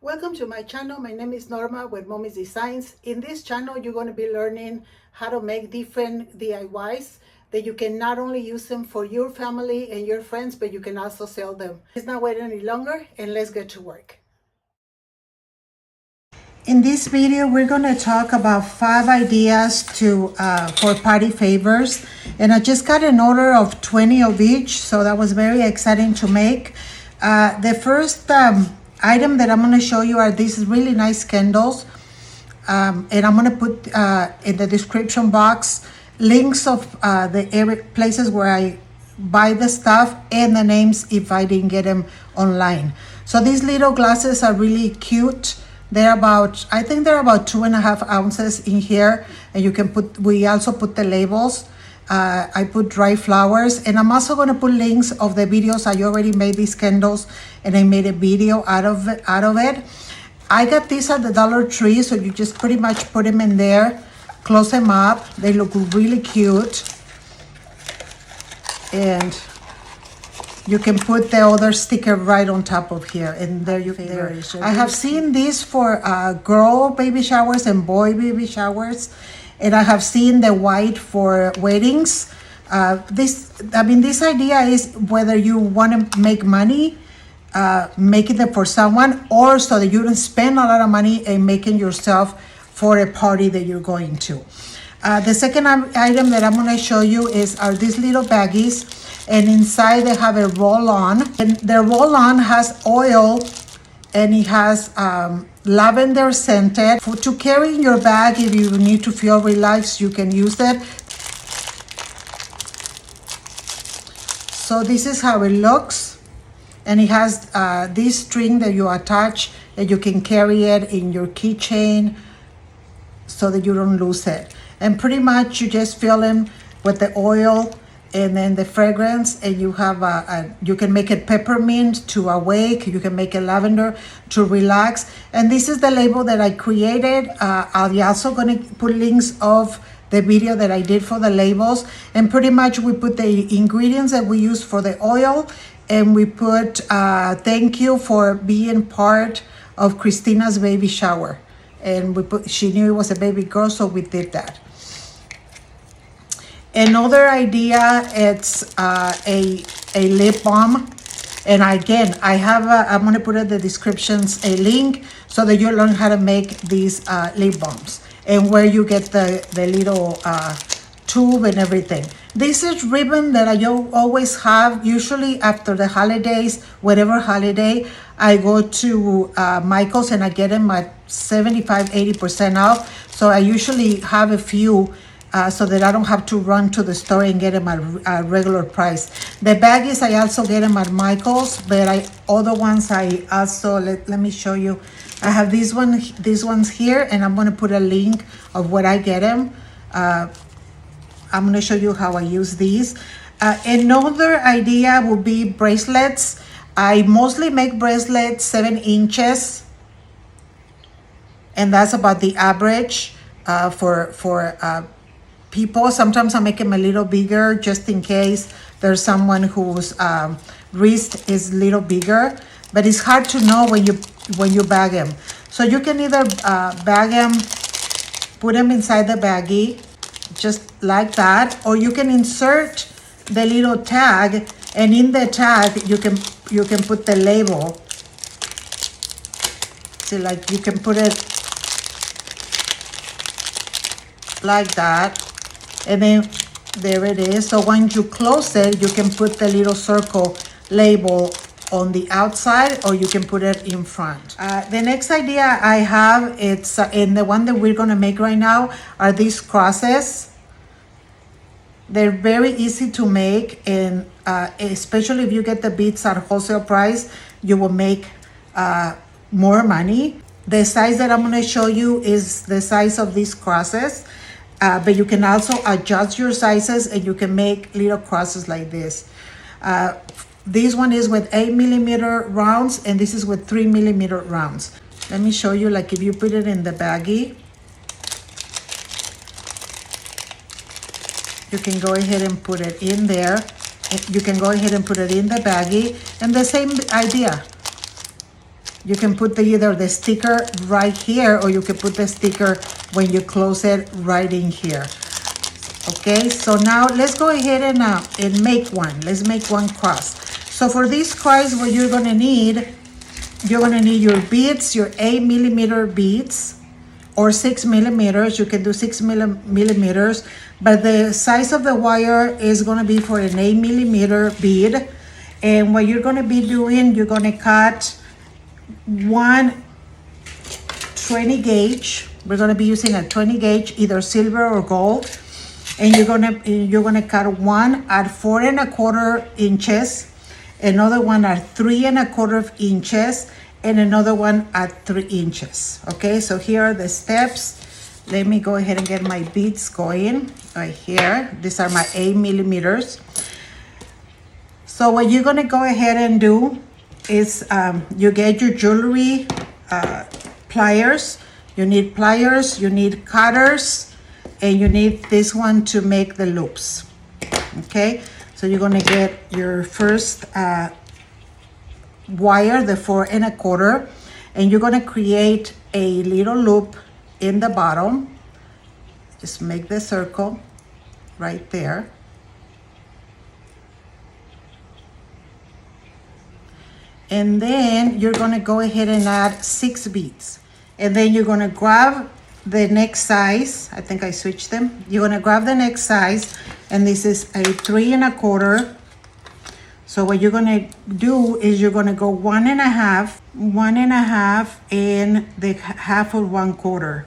Welcome to my channel. My name is Norma with momisdesigns. In this channel, you're going to be learning how to make different DIYs that you can not only use them for your family and your friends, but you can also sell them. Let's not wait any longer and let's get to work. In this video, we're going to talk about 5 ideas for party favors. And I just got an order of 20 of each, so that was very exciting to make. The first item that I'm going to show you are these really nice candles. And I'm going to put in the description box links of the places where I buy the stuff and the names if I didn't get them online. So these little glasses are really cute. They're about, I think they're about 2.5 ounces in here. And you can put, we also put the labels. I put dry flowers, and I'm also going to put links of the videos. I already made these candles and I made a video out of it. I got these at the Dollar Tree, so you just pretty much put them in there, close them up. They look really cute. And you can put the other sticker right on top of here, and there you go. I have seen these for girl baby showers and boy baby showers. And I have seen the white for weddings. This idea is whether you want to make money, making it for someone, or so that you don't spend a lot of money and making yourself for a party that you're going to. The second item that I'm going to show you are these little baggies, and inside they have a roll-on. And the roll-on has oil, and it has lavender scented. To carry in your bag, if you need to feel relaxed, you can use it. So this is how it looks. And it has this string that you attach, and you can carry it in your keychain so that you don't lose it. And pretty much you just fill them with the oil and then the fragrance, and you have you can make it peppermint to awake, you can make it lavender to relax. And this is the label that I created. I'll also going to put links of the video that I did for the labels. And pretty much we put the ingredients that we use for the oil, and we put thank you for being part of Christina's baby shower. And we put, she knew it was a baby girl, so we did that. Another idea, it's a lip balm. And again, I have I'm going to put in the descriptions a link so that you learn how to make these lip balms and where you get the little tube and everything. This is ribbon that I always have, usually after the holidays, whatever holiday. I go to Michael's and I get them at 75-80% off. So I usually have a few so that I don't have to run to the store and get them at regular price. The baggies, I also get them at Michael's, but other ones I also, let me show you. I have these ones here, and I'm going to put a link of where I get them. I'm going to show you how I use these. Another idea would be bracelets. I mostly make bracelets 7 inches, and that's about the average for people. Sometimes I make them a little bigger just in case there's someone whose wrist is a little bigger, but it's hard to know when you bag them. So you can either bag them, put them inside the baggie just like that, or you can insert the little tag, and in the tag you can put the label. See, like you can put it like that, and then there it is. So when you close it, you can put the little circle label on the outside, or you can put it in front. The next idea I have, it's in the one that we're going to make right now, are these crosses. They're very easy to make, and especially if you get the beads at wholesale price, you will make more money. The size that I'm going to show you is the size of these crosses. But you can also adjust your sizes, and you can make little crosses like this. This one is with 8mm rounds, and this is with 3mm rounds. Let me show you, like if you put it in the baggie, you can go ahead and put it in there. You can go ahead and put it in the baggie, and the same idea. You can put either the sticker right here, or you can put the sticker when you close it right in here. Okay, so now let's go ahead and make one. Let's make one cross. So for this cross, what you're gonna need your beads, your 8mm beads, or 6mm. You can do 6mm, but the size of the wire is gonna be for an 8mm bead. And what you're gonna be doing, you're gonna cut one 20 gauge. We're gonna be using a 20 gauge, either silver or gold. And you're gonna cut one at 4 1/4 inches, another one at 3 1/4 inches, and another one at 3 inches. Okay, so here are the steps. Let me go ahead and get my beads going right here. These are my 8mm. So what you're gonna go ahead and do is you get your jewelry pliers. You need pliers, you need cutters, and you need this one to make the loops. Okay, so you're gonna get your first wire, the 4 1/4, and you're gonna create a little loop in the bottom. Just make the circle right there. And then you're gonna go ahead and add 6 beads. And then you're gonna grab the next size. I think I switched them. You're gonna grab the next size, and this is a 3 1/4. So what you're gonna do is you're gonna go 1 1/2, 1 1/2, and the half of 1/4.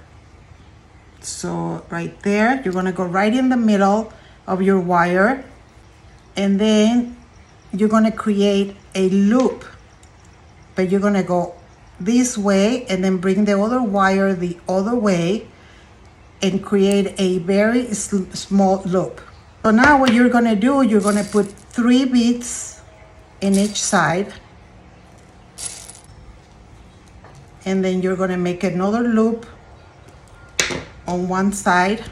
So right there, you're gonna go right in the middle of your wire, and then you're gonna create a loop, but you're gonna go this way and then bring the other wire the other way and create a very small loop. So now what you're gonna do, you're gonna put 3 beads in each side, and then you're gonna make another loop on one side,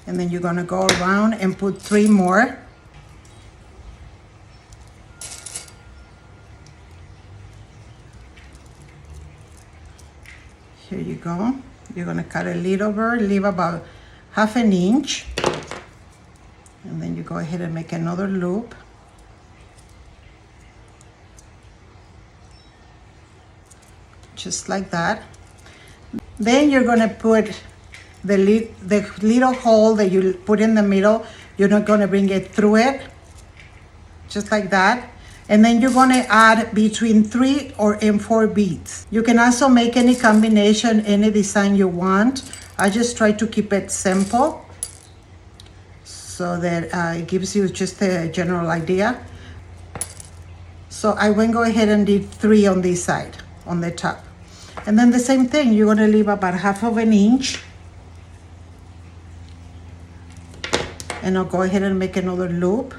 and then you're gonna go around and put 3 more. Here you go. You're gonna cut a little bit, leave about 1/2 inch, and then you go ahead and make another loop. Just like that. Then you're gonna put the little hole that you put in the middle. You're not gonna bring it through it, just like that. And then you're gonna add between 3 and 4 beads. You can also make any combination, any design you want. I just try to keep it simple so that it gives you just a general idea. So I will go ahead and did 3 on this side, on the top. And then the same thing, you're gonna leave about 1/2 inch. And I'll go ahead and make another loop.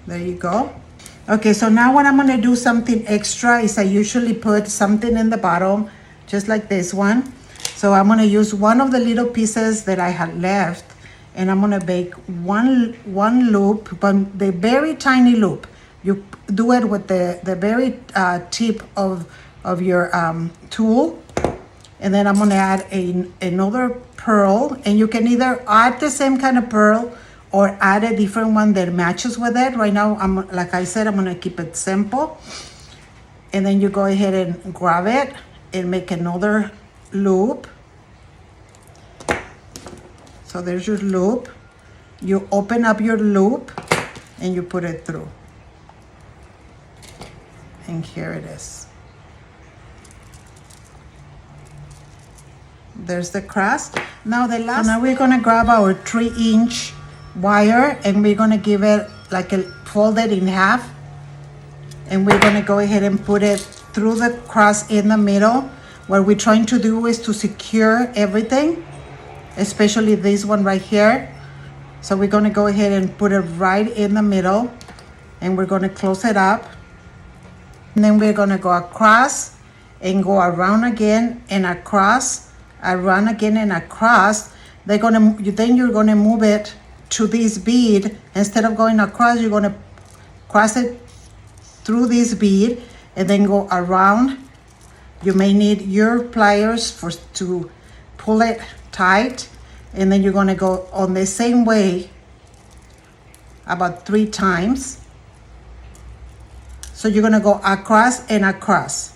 There you go. Okay, so now what I'm gonna do something extra is I usually put something in the bottom, just like this one. So I'm gonna use one of the little pieces that I had left, and I'm gonna make one loop, but the very tiny loop. You do it with the very tip of your tool, and then I'm gonna add another pearl, and you can either add the same kind of pearl or add a different one that matches with it. Right now, like I said, I'm gonna keep it simple. And then you go ahead and grab it and make another loop. So there's your loop. You open up your loop and you put it through. And here it is. There's the cross. Now now we're gonna grab our 3-inch wire, and we're gonna give it like fold it in half, and we're gonna go ahead and put it through the cross in the middle. What we're trying to do is to secure everything, especially this one right here. So we're gonna go ahead and put it right in the middle, and we're gonna close it up, and then we're gonna go across and go around again and across, around again and across. Then you're gonna move it to this bead. Instead of going across, you're gonna cross it through this bead and then go around. You may need your pliers to pull it tight, and then you're gonna go on the same way about 3 times. So you're gonna go across and across.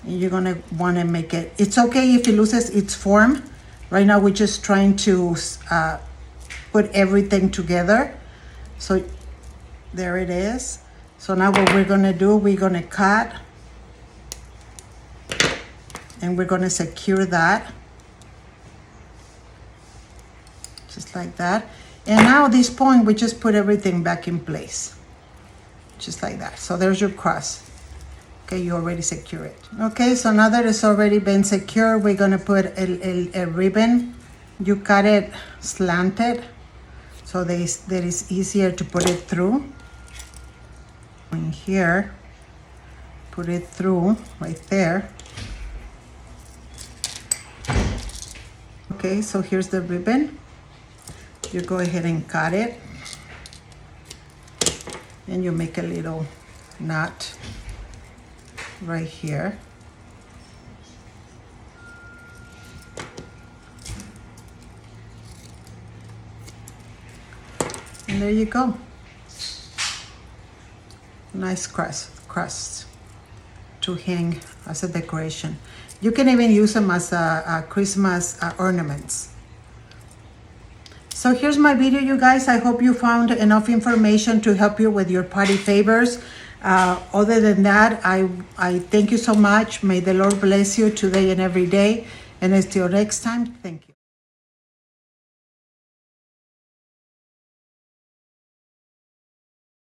And you're gonna wanna make it, it's okay if it loses its form. Right now we're just trying to put everything together. So there it is. So now what we're gonna do, we're gonna cut and we're gonna secure that. Just like that. And now at this point, we just put everything back in place. Just like that. So there's your cross. Okay, you already secure it. Okay, so now that it's already been secured, we're gonna put a ribbon. You cut it slanted, so that is easier to put it through. In here, put it through right there. Okay, so here's the ribbon. You go ahead and cut it, and you make a little knot right here. And there you go. Nice crust to hang as a decoration. You can even use them as Christmas ornaments. So here's my video, you guys. I hope you found enough information to help you with your party favors. Other than that, I thank you so much. May the Lord bless you today and every day. And until next time, thank you.